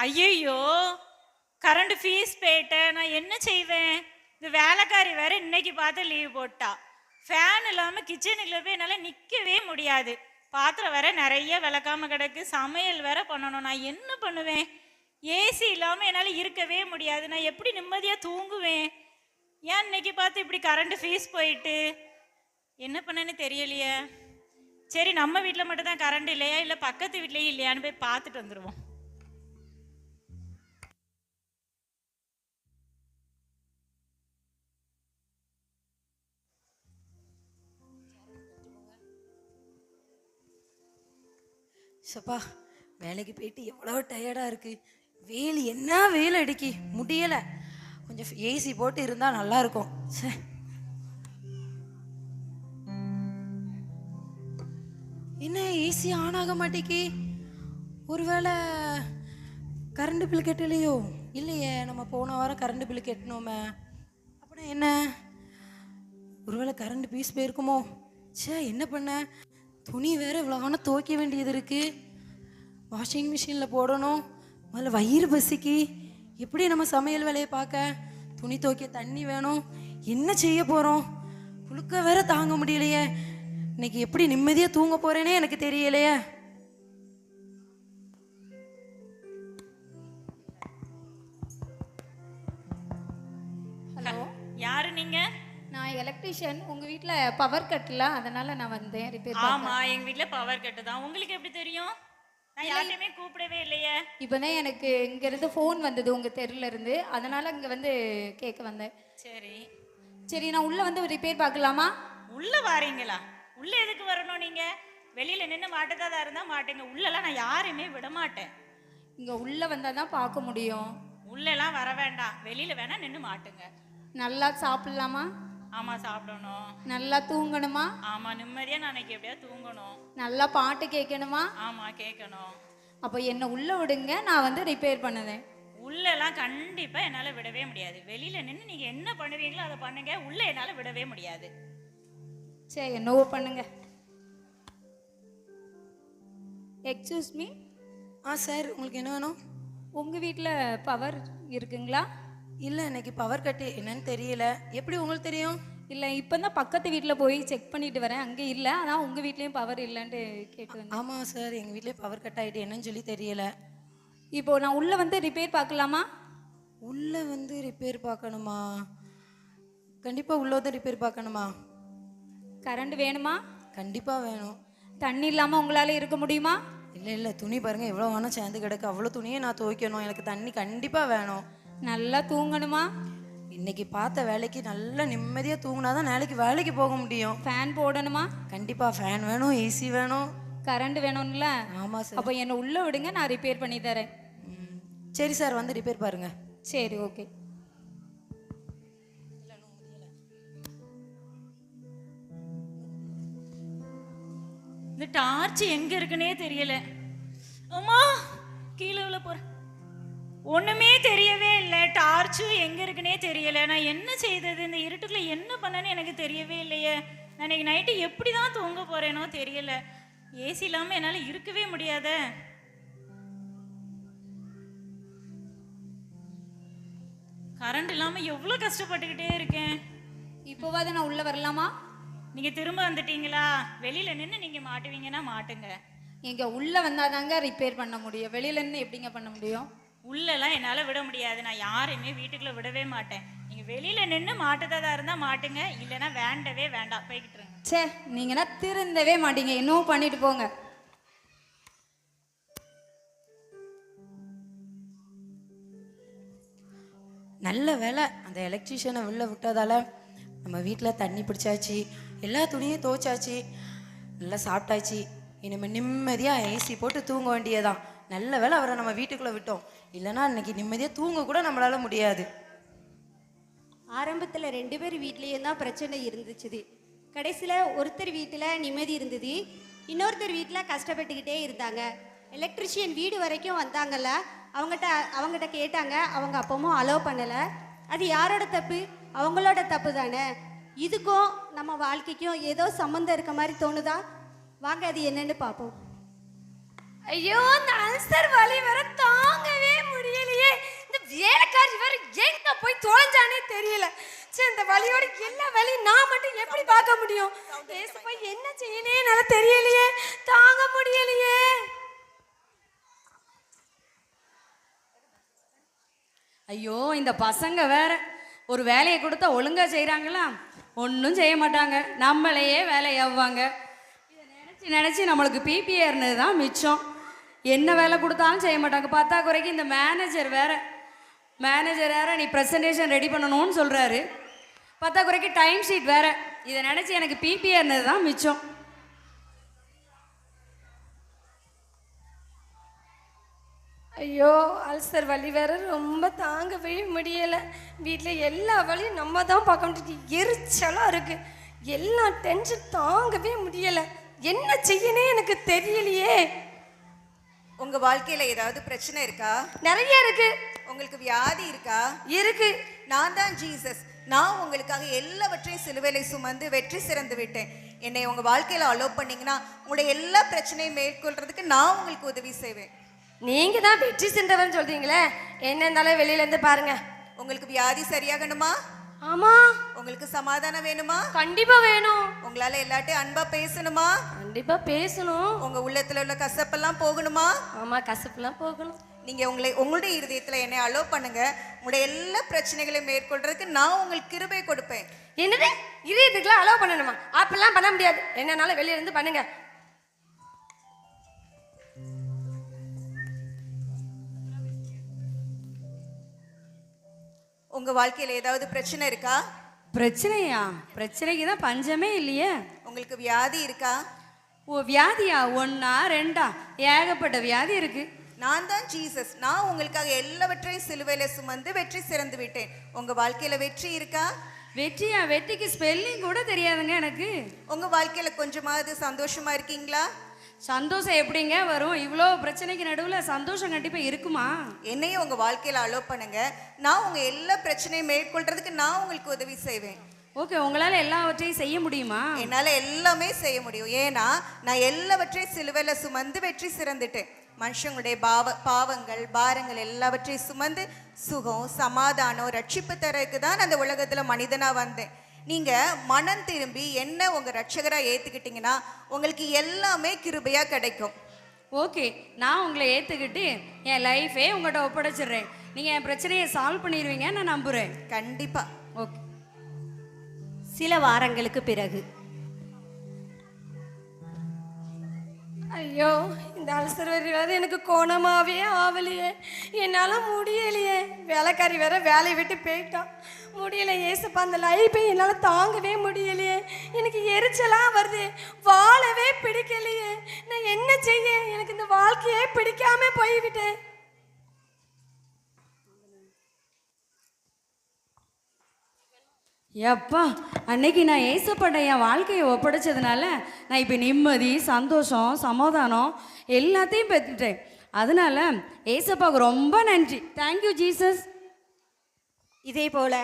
ஐயையோ! Current fees போயிட்டேன். நான் என்ன செய்வேன்? இந்த வேலைக்காரி வேற இன்னைக்கு பார்த்து லீவ் போட்டா. ஃபேன் இல்லாம கிச்சனுக்குள்ள போய் என்னால நிக்கவே முடியாது. பாத்திரம் வேற நிறைய விளக்காம கிடக்கு. சமையல் வேற பண்ணணும். நான் என்ன பண்ணுவேன்? ஏசி இல்லாம என்னால இருக்கவே முடியாது. நான் எப்படி நிம்மதியா தூங்குவேன்? ஏன் இன்னைக்கு பார்த்து இப்படி கரண்ட் ஃபீஸ் போயிட்டு என்ன பண்ணேன்னு தெரியலையே. சரி, நம்ம வீட்டில் மட்டும் தான் கரண்ட் இல்லையா, இல்லை பக்கத்து வீட்லேயும் இல்லையான்னு போய் பார்த்துட்டு வந்துடுவோம். சப்பா, வேலைக்கு போயிட்டு எவ்வளோ டயர்டாக இருக்குது. வெயில் என்ன வெயில் அடிக்கி முடியலை. கொஞ்சம் ஏசி போட்டு இருந்தால் நல்லா இருக்கும். சே, என்ன ஏசி ஆன் ஆக மாட்டேக்கி? ஒருவேளை கரண்ட் பில் கட்டலையோ? இல்லையே, நம்ம போன வாரம் கரண்ட் பில் கட்டணுமே. அப்படின்னா என்ன, ஒருவேளை கரண்ட் பீஸ் போயிருக்குமோ? சே, என்ன பண்ண? துணி வேற இவ்வளோ துவைக்க வேண்டியது இருக்கு. வாஷிங் மிஷினில் போடணும். முதல்ல வயிறு பசிக்கு. எப்படி நம்ம சமையல் வேலையை பார்க்க? துணி துவைக்க தண்ணி வேணும். என்ன செய்ய போகிறோம்? புழுக்க வேற தாங்க முடியலையே. இன்னைக்கு எப்படி நிம்மதியாக தூங்க போறேனே எனக்கு தெரியலையே. ஹலோ, யாரு நீங்க? நான் எலக்ட்ரீஷியன். உங்க வீட்ல பவர் கட்டல, அதனால நான் வந்தேன் ரிப்பேர் பண்ண. ஆமா, எங்க வீட்ல பவர் கட்டு தான். உங்களுக்கு எப்படி தெரியும்? நான் யார்ட்டையுமே கூப்பிடவே இல்லையே. இப்பதான் எனக்கு இங்க இருந்து ஃபோன் வந்தது உங்க தெருல இருந்து, அதனால இங்க வந்து கேட்க வந்தேன். சரி சரி, நான் உள்ள வந்து ரிப்பேர் பார்க்கலாமா? உள்ள வாரீங்களா? உள்ள எதுக்கு வரணும்? நீங்க வெளியில நின்று மாட்டதா இருந்தா மாட்டேங்க. உள்ளலாம் நான் யாரையுமே விட மாட்டேன். இங்க உள்ள வந்தாதான் பார்க்க முடியும். உள்ளெல்லாம் வர வேண்டாம், வெளியில வேணா நின்று மாட்டுங்க. நல்லா சாப்பிடலாமா? ஆமா, சாப்பிடணும். நல்லா தூங்கணுமா? ஆமா, நிம்மதியா நாளைக்கு எப்படியா தூங்கணும். நல்லா பாட்டு கேட்கணுமா? ஆமா, கேட்கணும். அப்போ என்ன உள்ள விடுங்க, நான் வந்து ரிப்பேர் பண்ணுவேன். உள்ளெல்லாம் கண்டிப்பா என்னால விடவே முடியாது. வெளியில நின்று நீங்க என்ன பண்ணுவீங்களோ அதை பண்ணுங்க. உள்ள என்னால விடவே முடியாது. சரி, என்னவோ பண்ணுங்க. Excuse me. சார், உங்களுக்கு என்ன வேணும்? உங்க வீட்டில் பவர் இருக்குங்களா? இல்லை, இன்னைக்கு பவர் கட்டு என்னன்னு தெரியல. எப்படி உங்களுக்கு தெரியும்? இல்லை, இப்போ தான் பக்கத்து வீட்டில் போய் செக் பண்ணிட்டு வரேன், அங்கே இல்லை. ஆனால் உங்கள் வீட்லேயும் பவர் இல்லைன்ட்டு கேட்டு வந்தேன். ஆமாம் சார், எங்கள் வீட்டிலே பவர் கட் ஆகிட்டு என்னன்னு சொல்லி தெரியல. இப்போது நான் உள்ளே வந்து ரிப்பேர் பார்க்கலாமா? உள்ளே வந்து ரிப்பேர் பார்க்கணுமா? கண்டிப்பாக உள்ளே வந்து ரிப்பேர் பார்க்கணுமா? கரண்ட் வேணுமா? கண்டிப்பாக வேணும். தண்ணி இல்லாமல் உங்களால் இருக்க முடியுமா? இல்லை இல்லை, துணி பாருங்கள் எவ்வளோ வேணும் சேர்ந்து கிடக்கு. அவ்வளோ துணியை நான் துவைக்கணும். எனக்கு தண்ணி கண்டிப்பாக வேணும். நல்லா தூங்கணுமா? இன்னைக்கு பார்த்த வேலைக்கு நல்லா நிம்மதியாக தூங்கினா தான் நாளைக்கு வேலைக்கு போக முடியும். ஃபேன் போடணுமா? கண்டிப்பாக ஃபேன் வேணும், ஏசி வேணும், கரண்ட் வேணும்ல. ஆமாம் சார். அப்போ என்னை உள்ளே விடுங்க, நான் ரிப்பேர் பண்ணி தரேன். சரி சார், வந்து ரிப்பேர் பாருங்கள். சரி, ஓகே. இந்த டார்ச் எங்க இருக்குன்னே தெரியல. அம்மா, கீழே உள்ள போற ஒண்ணுமே தெரியவே இல்லை. டார்ச்சும் எங்க இருக்குன்னே தெரியல. நான் என்ன செய்தது? இந்த இருட்டுக்குள்ள என்ன பண்ணேன்னு எனக்கு தெரியவே இல்லையே. நான் இன்னைக்கு நைட்டு எப்படிதான் தூங்க போறேனோ தெரியல. ஏசி இல்லாம என்னால இருக்கவே முடியாத. கரண்ட் இல்லாம எவ்வளவு கஷ்டப்பட்டுக்கிட்டே இருக்கேன். இப்போவாது நான் உள்ளே வரலாமா? நீங்க திரும்ப வந்துட்டீங்களா? வெளியில நின்று நீங்க மாட்டுவீங்கன்னா மாட்டுங்க. இங்கே உள்ளே வந்தாதாங்க ரிப்பேர் பண்ண முடியும். வெளியில இருந்து எப்படிங்க பண்ண முடியும்? உள்ளெல்லாம் என்னால் விட முடியாது. நான் யாரையுமே வீட்டுக்குள்ளே விடவே மாட்டேன். நீங்கள் வெளியில் நின்று மாட்டுறதா இருந்தால் மாட்டுங்க, இல்லைன்னா வேண்டவே வேண்டாம், போய்கிட்டுருங்க. சே, நீங்கன்னா திருந்தவே மாட்டீங்க. இன்னும் பண்ணிட்டு போங்க. நல்ல வேலை, அந்த எலக்ட்ரிஷியனை வெளில விட்டதால நம்ம வீட்டில் தண்ணி பிடிச்சாச்சு, எல்லா துணியும் துவைச்சாச்சு, நல்லா சாப்பிட்டாச்சு. இனிமேல் நிம்மதியாக ஏசி போட்டு தூங்க வேண்டியதான். நல்ல வேலை அவரை நம்ம வீட்டுக்குள்ளே விட்டோம். இல்லைன்னா இன்னைக்கு நிம்மதியாக தூங்க கூட நம்மளால முடியாது. ஆரம்பத்தில் 2 பேர் வீட்லேயும் தான் பிரச்சனை இருந்துச்சு. கடைசியில் ஒருத்தர் வீட்டில் நிம்மதி இருந்தது, இன்னொருத்தர் வீட்டில் கஷ்டப்பட்டுக்கிட்டே இருந்தாங்க. எலக்ட்ரிஷியன் வீடு வரைக்கும் வந்தாங்கல்ல, அவங்ககிட்ட கேட்டாங்க. அவங்க அப்பவும் அலோவ் பண்ணலை. அது யாரோட தப்பு? அவங்களோட தப்பு தானே. இதுக்கும் நம்ம வாழ்க்கைக்கும் ஏதோ சம்மந்தம் இருக்க மாதிரி தோணுதா? வாங்க, அது என்னன்னு பார்ப்போம். ஐயோ, அந்த அல்சர் வலி வர தாங்கவே முடியல. இந்த வலியோட எல்லா வேலையும் நான் மட்டும் எப்படி பார்க்க முடியும்? ஏசப்பா என்ன செய்யனே என்னால தெரியலையே, தாங்க முடியலையே. ஐயோ இந்த பசங்க வேற ஒரு வேலையை கொடுத்தா ஒழுங்கா செய்கிறாங்களா? ஒன்றும் செய்ய மாட்டாங்க, நம்மளையே வேலையாவாங்க. இதை நினச்சி நினச்சி நம்மளுக்கு பிபி ஏறினது தான் மிச்சம். என்ன வேலை கொடுத்தாலும் செய்ய மாட்டாங்க. பத்தாக்குறைக்கு இந்த மேனேஜர் வேற நீ ப்ரெசன்டேஷன் ரெடி பண்ணணும்னு சொல்கிறாரு. பத்தாக்குறைக்கு டைம் ஷீட் வேற. இதை நினச்சி எனக்கு பிபி ஏறினது தான் மிச்சம். ஐயோ அல்சர் வலி வேற ரொம்ப தாங்கவே முடியலை. வீட்டில் எல்லா வலியும் நம்ம தான் பார்க்க முடியுது. எரிச்சலாக இருக்கு, எல்லா டென்ஷன் தாங்கவே முடியலை. என்ன செய்யனே எனக்கு தெரியலையே. உங்க வாழ்க்கையில ஏதாவது பிரச்சனை இருக்கா? நிறைய இருக்கு. உங்களுக்கு வியாதி இருக்கா? இருக்கு. நான் தான் ஜீசஸ். நான் உங்களுக்காக எல்லாவற்றையும் சிலுவையில சுமந்து வெற்றி சிறந்து விட்டேன். என்னை உங்க வாழ்க்கையில அலோவ் பண்ணீங்கன்னா உங்களுடைய எல்லா பிரச்சனையும் மேற்கொள்றதுக்கு நான் உங்களுக்கு உதவி செய்வேன். நீங்க தான் வெற்றி சென்றவன் சொல்றீங்களே, என்ன இருந்தாலும் வெளியில இருந்து பாருங்க. உங்களுக்கு வியாதி சரியாகணுமா? ஆமா. உங்களுக்கு சமாதானம் வேணுமா? கண்டிப்பா வேணும். உங்களால எல்லாட்டையும் அன்பா பேசணுமா? கண்டிப்பா பேசணும். உங்க உள்ளத்துல உள்ள கசப்பெல்லாம் போகணுமா? ஆமா, கசப்புலாம் போகணும். நீங்க உங்களுடைய இருதயத்துல என்னை அலோவ் பண்ணுங்க. உங்களுடைய எல்லா பிரச்சனைகளையும் மேற்கொள்றதுக்கு நான் உங்களுக்கு கிருபை கொடுப்பேன். என்னது இதயத்துக்குலாம் அலோவ் பண்ணணுமா? அப்பெல்லாம் பண்ண முடியாது. என்னன்னாலும் வெளியில இருந்து பண்ணுங்க. உங்க வாழ்க்கையில ஏதாவது பிரச்சனை இருக்கா? பிரச்சனையா? பிரச்சனைக்கு தான் பஞ்சமே இல்லையே. உங்களுக்கு வியாதி இருக்கா? ஓ வியாதியா? ஒன்றா ரெண்டா? ஏகப்பட்ட வியாதி இருக்கு. நான் தான் ஜீசஸ். நான் உங்களுக்காக எல்லாவற்றையும் சிலுவையில சுமந்து வெற்றி சிறந்து விட்டேன். உங்க வாழ்க்கையில வெற்றி இருக்கா? வெற்றியா? வெற்றிக்கு ஸ்பெல்லிங் கூட தெரியாதுங்க எனக்கு. உங்க வாழ்க்கையில கொஞ்சமாவது சந்தோஷமா இருக்கீங்களா? சந்தோஷம் எப்படிங்க வரும்? இவ்வளோ பிரச்சனைக்கு நடுவில் சந்தோஷம் கண்டிப்பாக இருக்குமா? என்னையும் உங்க வாழ்க்கையில அலோவ் பண்ணுங்க. நான் உங்க எல்லா பிரச்சனையும் மேற்கொள்றதுக்கு நான் உங்களுக்கு உதவி செய்வேன். ஓகே, உங்களால் எல்லாவற்றையும் செய்ய முடியுமா? என்னால எல்லாமே செய்ய முடியும். ஏன்னா நான் எல்லாவற்றையும் சிலுவையில சுமந்து வெற்றி சிறந்துட்டேன். மனுஷங்களுடைய பாவங்கள் பாரங்கள் எல்லாவற்றையும் சுமந்து சுகம் சமாதானம் ரட்சிப்பு தரக்கு தான் அந்த உலகத்துல மனிதனா வந்தேன். நீங்க மனம் திரும்பி என்ன உங்க ரட்சகரா ஏத்துக்கிட்டீங்கன்னா உங்களுக்கு எல்லாமே கிருபையா கிடைக்கும். ஓகே, நான் உங்களை ஏற்றுக்கிட்டு என் லைஃபே உங்கள்கிட்ட ஒப்படைச்சிடுறேன். நீங்கள் என் பிரச்சனையை சால்வ் பண்ணிடுவீங்க நான் நம்புகிறேன். கண்டிப்பா. ஓகே. சில வாரங்களுக்கு பிறகு. ஐயோ இந்த அல்சர் வரி எனக்கு கோணமாவே ஆவலையே, என்னால் முடியலையே. வேலைக்காரி வேற வேலையை விட்டு போயிட்டான். முடியல ஏசப்பா, அந்த லைஃபை என்னால் தாங்கவே முடியலையே. எனக்கு எரிச்சலாக வருது, வாழவே பிடிக்கலையே. நான் என்ன செய்ய? எனக்கு இந்த வாழ்க்கையே பிடிக்காம போய்விட்டேன். எப்பா, அன்னைக்கு நான் ஏசப்பட்ட என் வாழ்க்கையை ஒப்படைச்சதுனால நான் இப்போ நிம்மதி சந்தோஷம் சமாதானம் எல்லாத்தையும் பெற்றுட்டேன். அதனால ஏசப்பாவுக்கு ரொம்ப நன்றி. Thank you Jesus. இதே போல